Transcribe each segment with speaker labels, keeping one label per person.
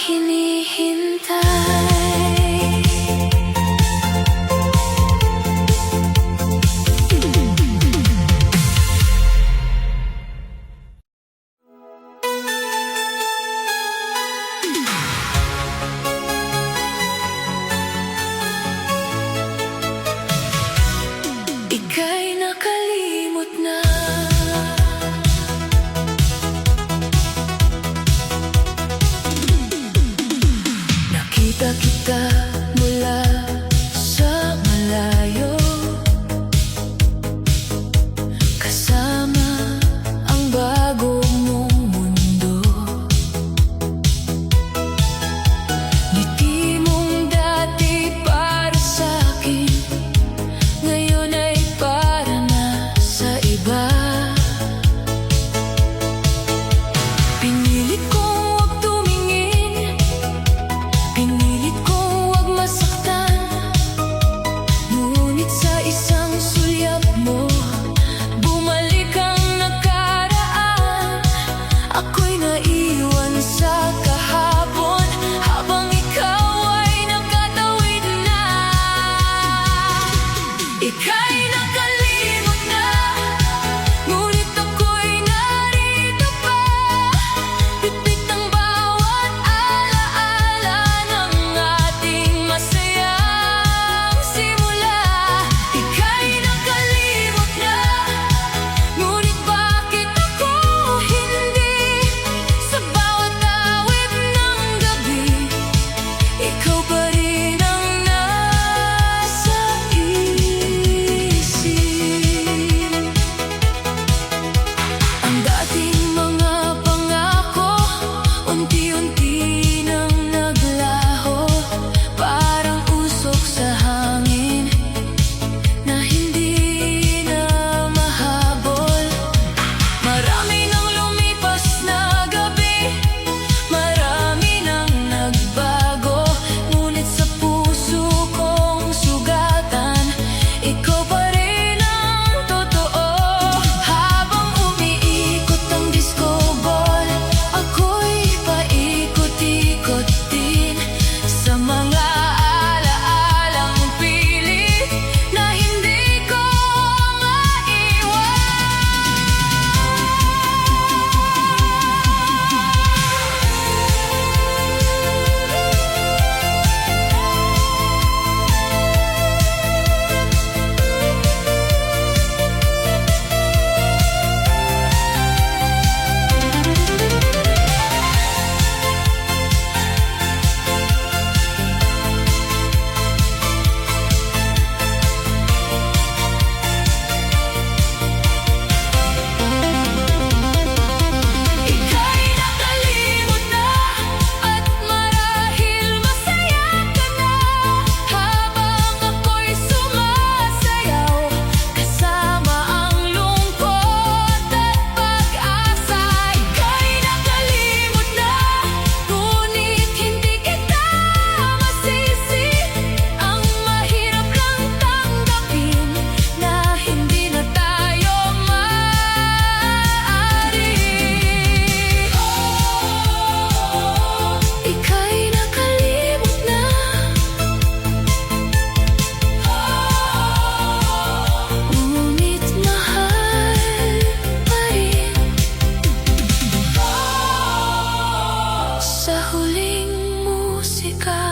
Speaker 1: hinihintay. Ika'y nakalimot na. Nakita kita mula sa malayo, kasama ang bago mong mundo. Ngiti mong dati para sa'kin, ngayon ay para na sa iba. Pinilit kong huwag tumingin, pinilit kong huwag masaktan, ngunit sa isang sulyap mo, bumalik ang nakaraan. Ako'y naiwan sa kahapon, habang ikaw ay nakatawid na. Ika'y nakalimot na, ngunit ako'y narito pa. Bitbit ang bawat alaala ng ating masayang simula. Ika'y nakalimot na, ngunit bakit ako hindi? Sa bawat awit ng gabi, ikaw pa rin ang nasa isip. Ang dating mga pangako, unti-unti nang naglaho, parang usok sa hangin na hindi na mahabol. Marami nang lumipas na gabi, marami nang nagbago, ngunit sa puso kong sugatan, ikaw pa rin ang totoo. Habang umiikot ang disco ball, ako'y paikot-ikot din sa mga alaalang pilit na hindi ko maiwan. Ika'y nakalimot na, at marahil masaya ka na, habang ako'y sumasayaw, kasama ang lungkot at pag-asa. Ika'y nakalimot na, ngunit hindi kita masisi. Ang mahirap lang tanggapin na hindi na tayo maaari. Ika'y nakalimot na, ngunit mahal pa rin. Sa huling musika,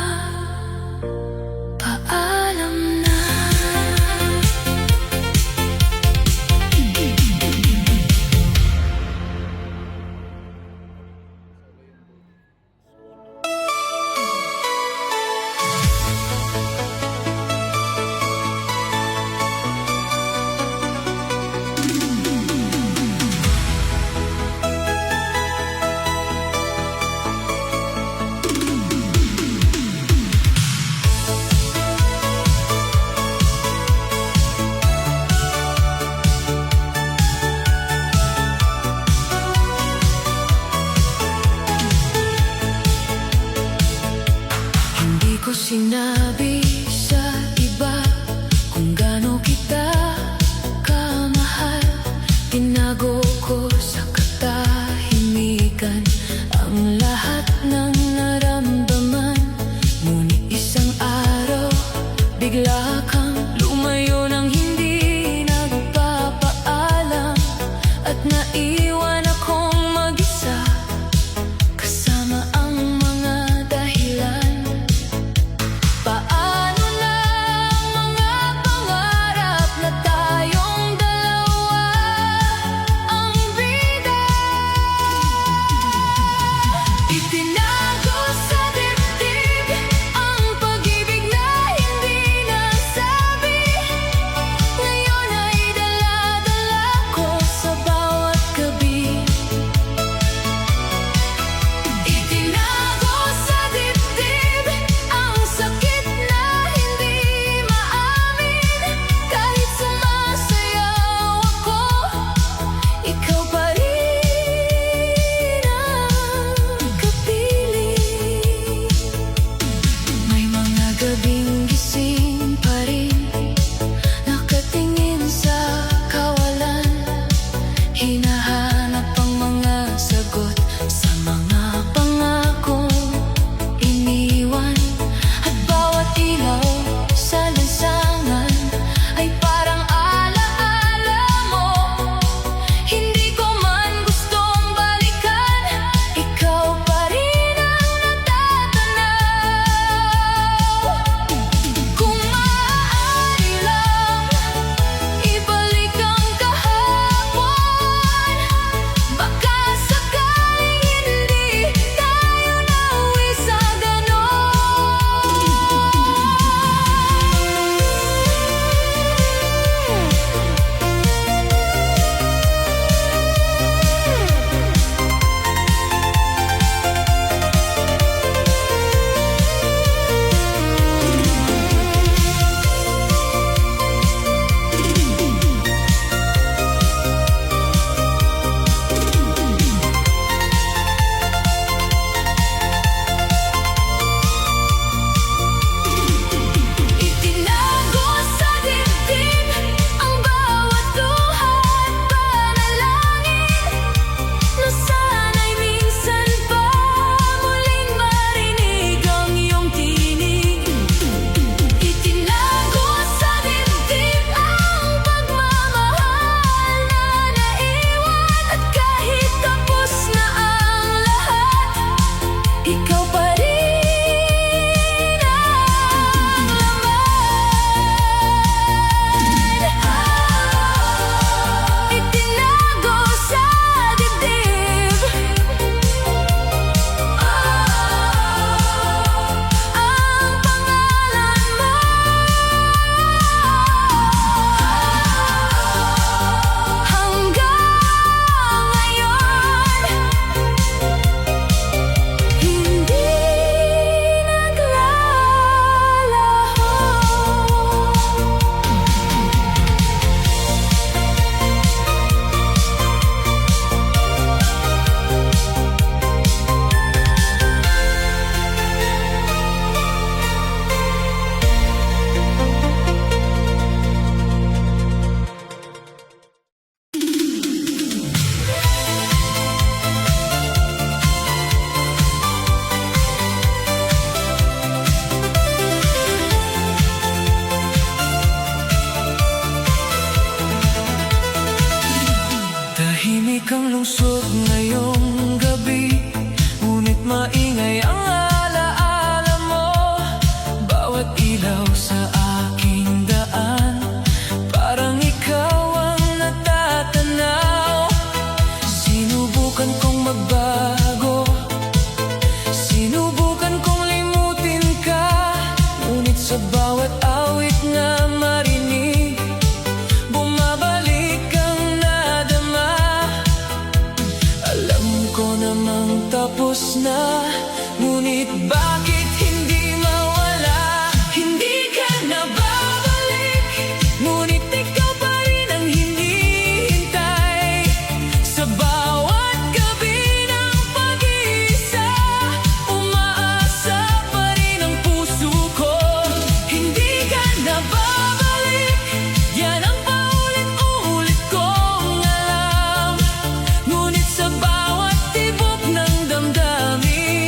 Speaker 1: paalam na. Hindi ko sinabi sa iba kung gaano kita kamahal. Tinago ko sa katahimikan ang lahat ng naramdaman. na, ngunit bakit hindi mawala? Hindi ka na babalik, ngunit ikaw pa rin ang hinihintay. Sa bawat gabi ng pag-iisa, umaasa pa rin ang puso ko. Hindi ka na babalik, yan ang paulit-ulit kong alam. Ngunit sa bawat tibok ng damdamin,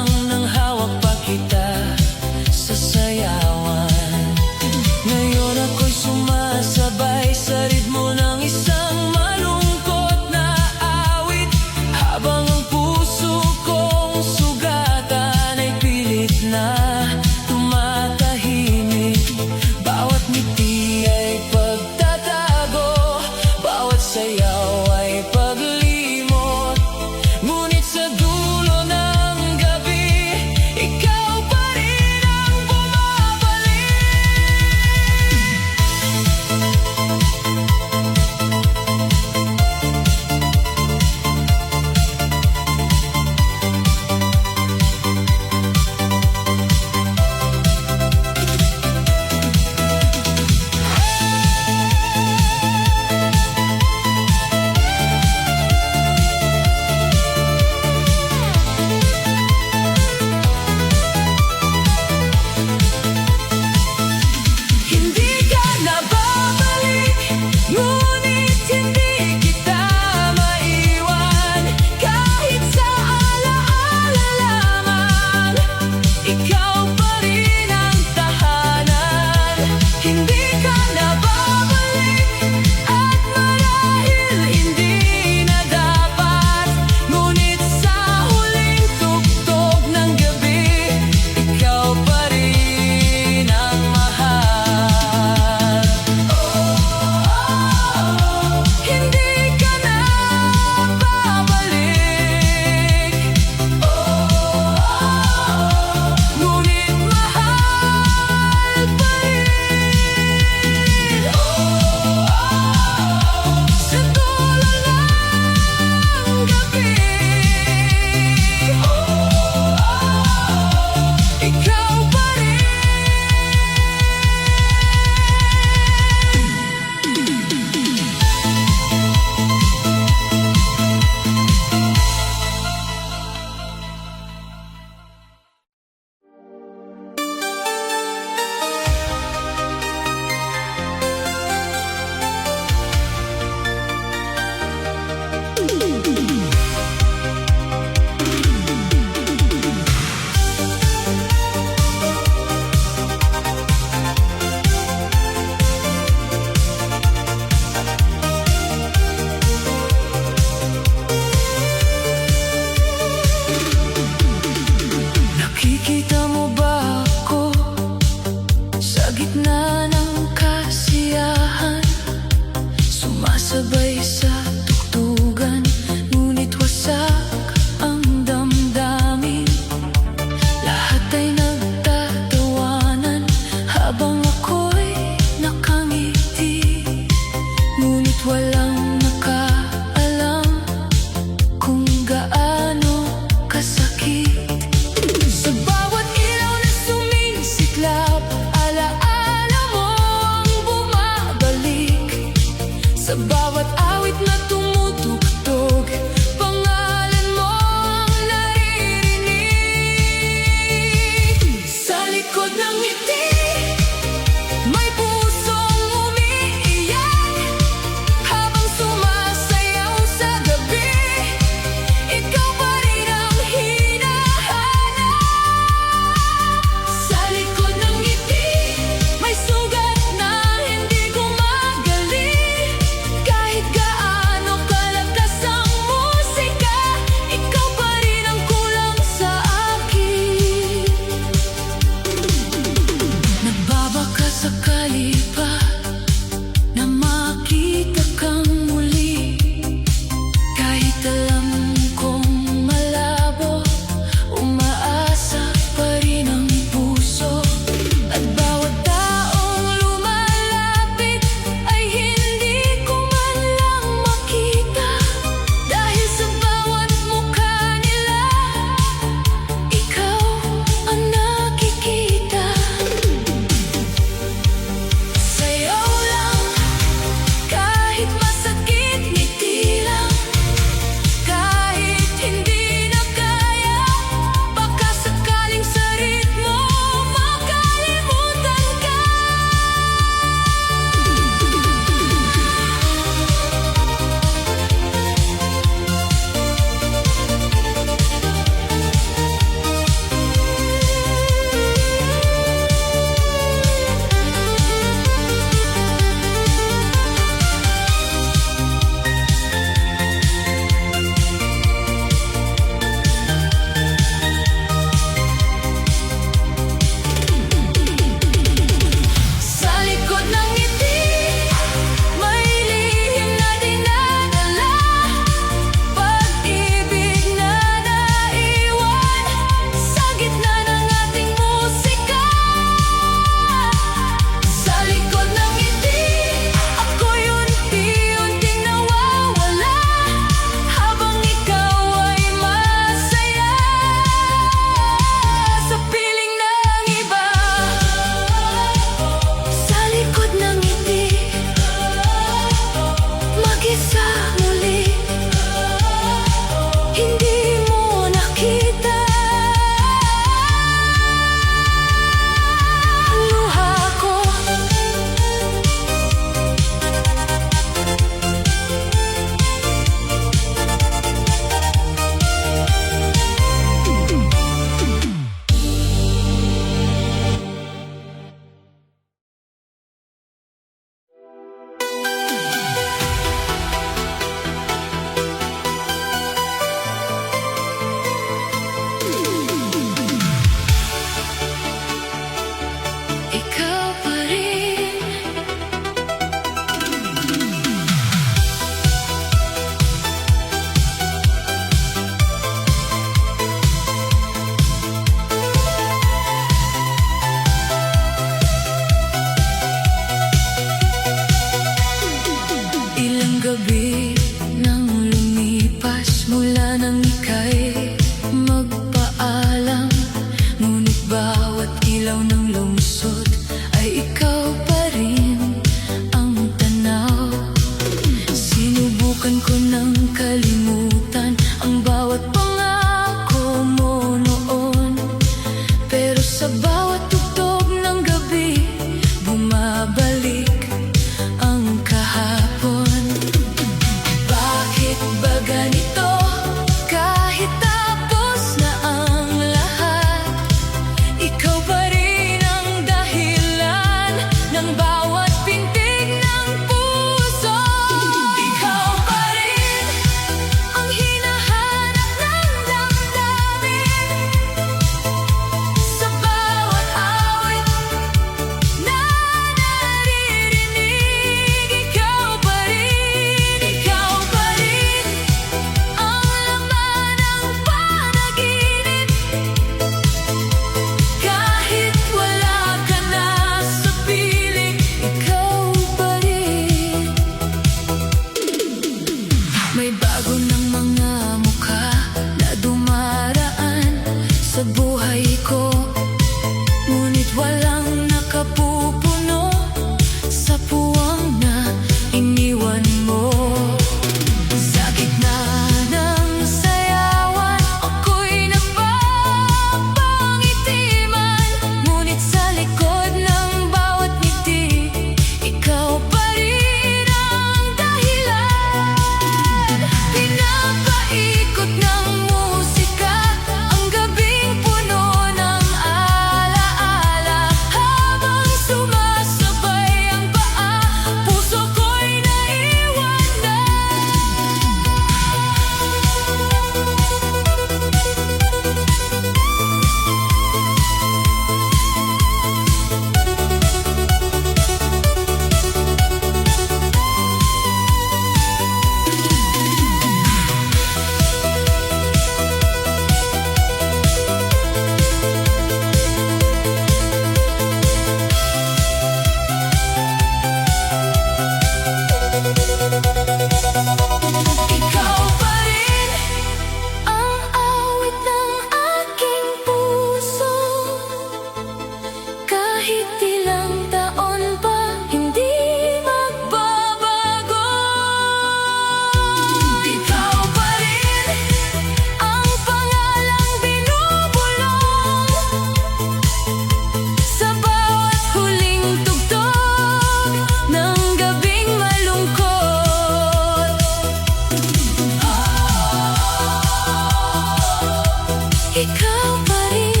Speaker 1: ikaw pa rin.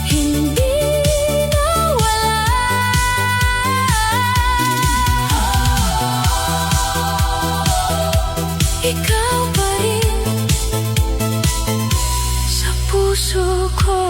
Speaker 1: Hindi nawala. Ikaw pa rin sa puso ko.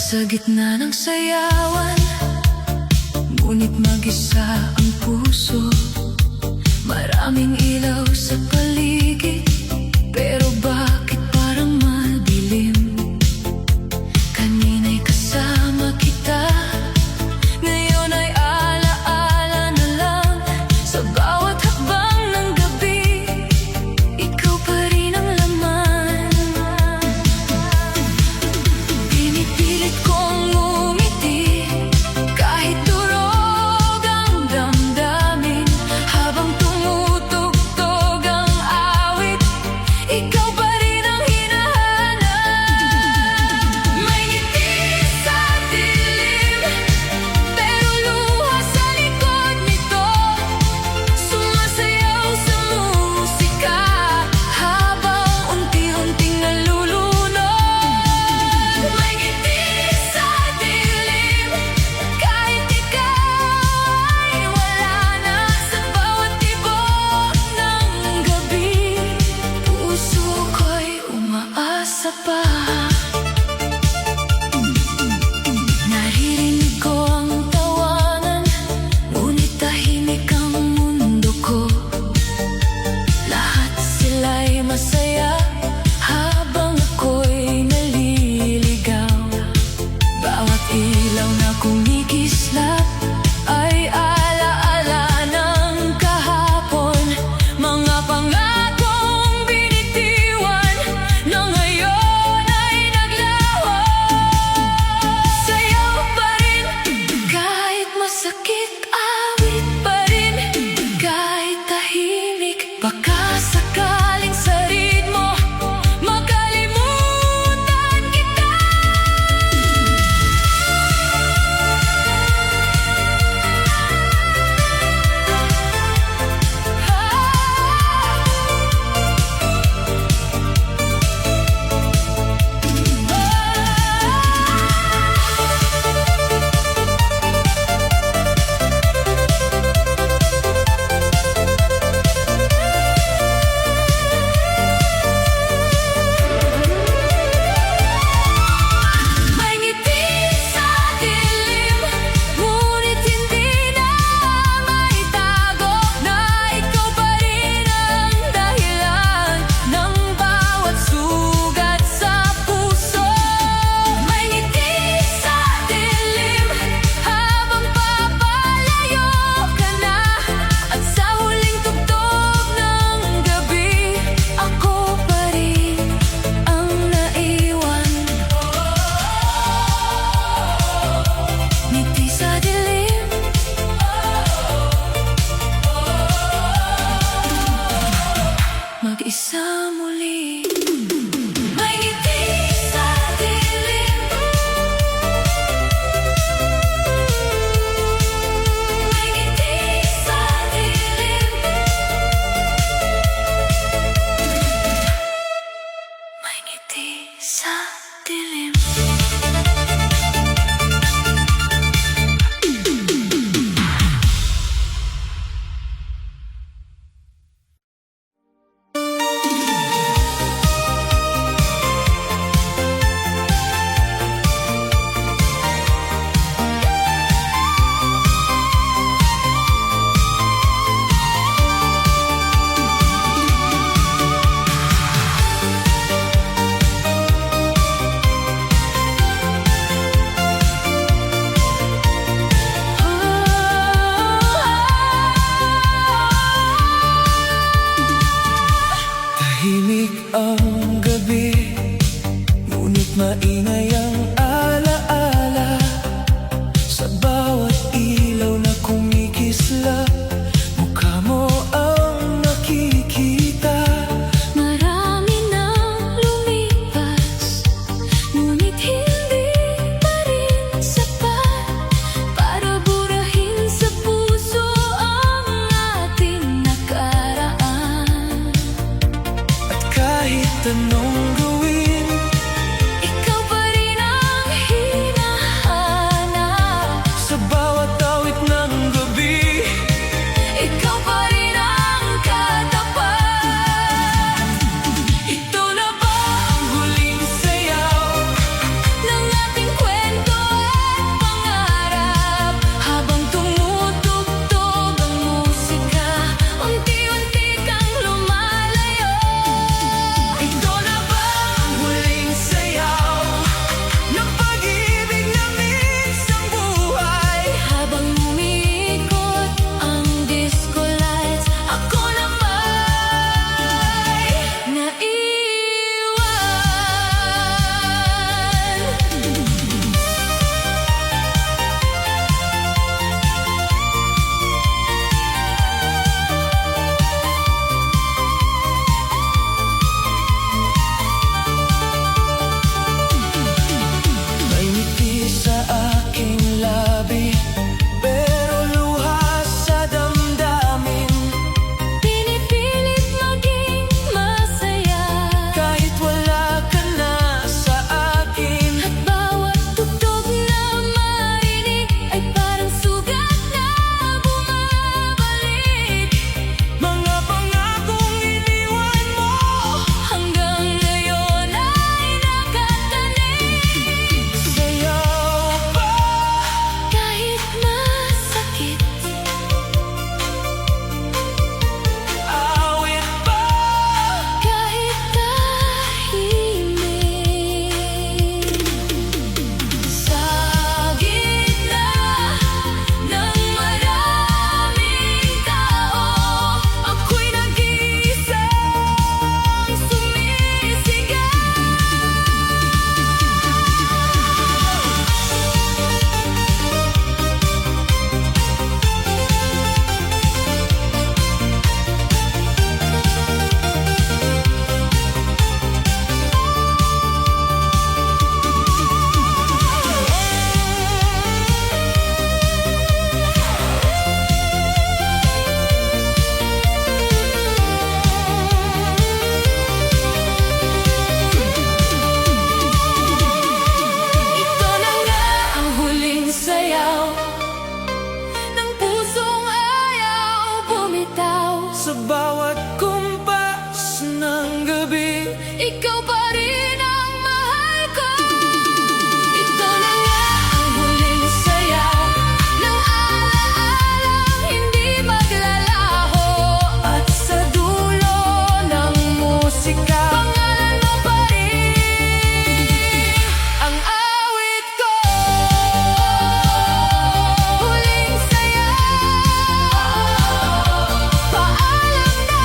Speaker 1: Sa gitna ng sayawan, ngunit mag-isa ang puso. Maraming ilaw sa paligid, pero bakit parang madilim? Kanina'y kasama kita, ngayon ay alaala na lang. Sa bawat hakbang ng gabi, ikaw pa rin ang laman. Pinipilit kong umiti, kahit durog ang damdamin. Habang tumutugtog ang awit, ikaw pa rin ang hinahanap. May ngiti sa dilim, pero luha sa likod nito. Sumasayaw sa musika, habang unti-unting nalulunod. May ngiti sa dilim, kahit ikaw ay wala na. Sa bawat tibok ng gabi, puso ko'y umaasa pa. Naririnig ko ang tawanan, ngunit tahimik ang mundo ko. Lahat sila'y masaya, habang ako'y naliligaw. Bawat ilaw na kumikislap ay alaala ng kahapon. Mga pangakong binitiwan na ngayon ay naglaho. Sayaw pa rin, kahit masakit, awit pa rin, kahit tahimik. Baka sakaling sa ritmo, makalimutan kita. May ngiti sa dilim, ngunit hindi na maitago na ikaw pa rin ang dahilan ng bawat sugat sa puso. May ngiti sa dilim, habang papalayo ka na. At sa huling tugtog ng gabi, ako pa rin ang naiwan. Ngiti sa dilim, mag-isa muli. May ngiti sa dilim, may ngiti sa dilim, may ngiti sa dilim. Tahimik ang gabi, ngunit maingay ang alaala. Sa bawat ilaw na kumikislap, mukha mo ang nakikita. Marami nang lumipas, ngunit hindi pa rin sapat para burahin sa puso ang ating nakaraan. At kahit anong gawin, ikaw pa rin ang hinahanap. Sa bawat awit ng gabi, ikaw pa rin ang katapat. Ito na ba ang huling sayaw ng ating kwento? ikaw pa rin ang mahal ko. Ito na nga ang huling sayaw ng alaalang hindi maglalaho. At sa dulo ng musika, pangalan mo pa rin ang awit ko. Huling sayaw, paalam na.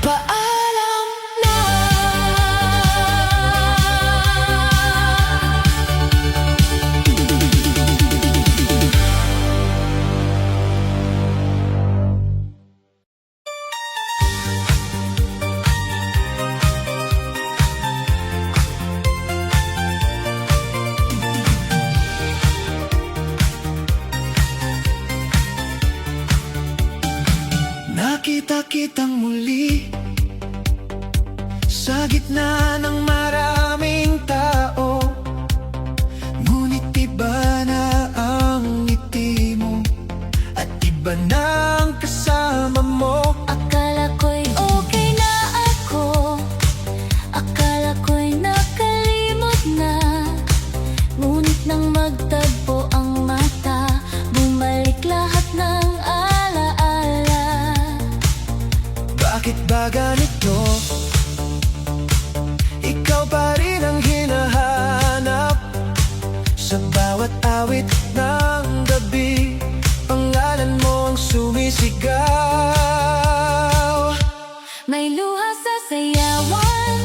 Speaker 1: Paalam na.
Speaker 2: Nakita kitang muli sa gitna ng maraming tao. Ngunit iba na ang ngiti mo at iba na ang kasama mo.
Speaker 1: Akala ko'y okay na ako, akala ko'y nakalimot na. Ngunit nang magtagpo ang mata, bumalik lahat ng alaala.
Speaker 2: Bakit ba ganito? Ikaw pa rin ang hinahanap sa bawat awit ng gabi. Pangalan mo ang sumisigaw.
Speaker 1: May luha sa sayawan,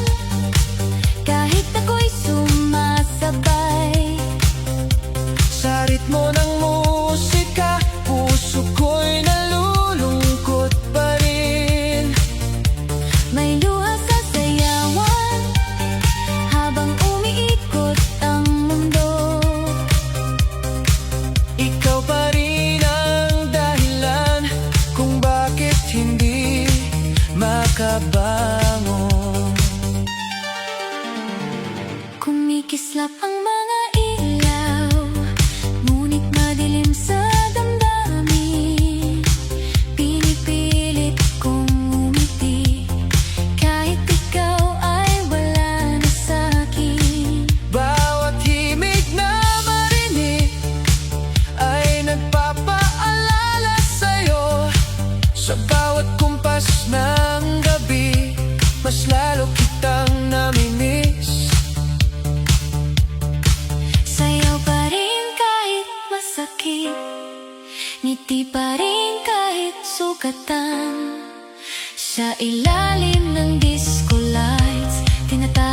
Speaker 1: kahit ako'y sumasabay.
Speaker 2: Sa ritmo ng musika, puso ko'y nalulungkot pa rin.
Speaker 1: May luha sa sayawan, habang umiikot ang mundo.
Speaker 2: Ikaw pa rin ang dahilan kung bakit hindi makabangon.
Speaker 1: Kumikislap ang mga ilaw, ngunit madilim sa damdamin. Pinipilit kong umiti, kahit ikaw ay wala na sa'kin.
Speaker 2: Bawat himig na marinig ay nagpapaalala sa'yo. Sa bawat kumpas ng gabi, mas lalo kitang namimiss.
Speaker 1: Sayaw pa rin kahit masakit, ngiti pa rin kahit sugatan. Sa ilalim ng disco lights, tinatawag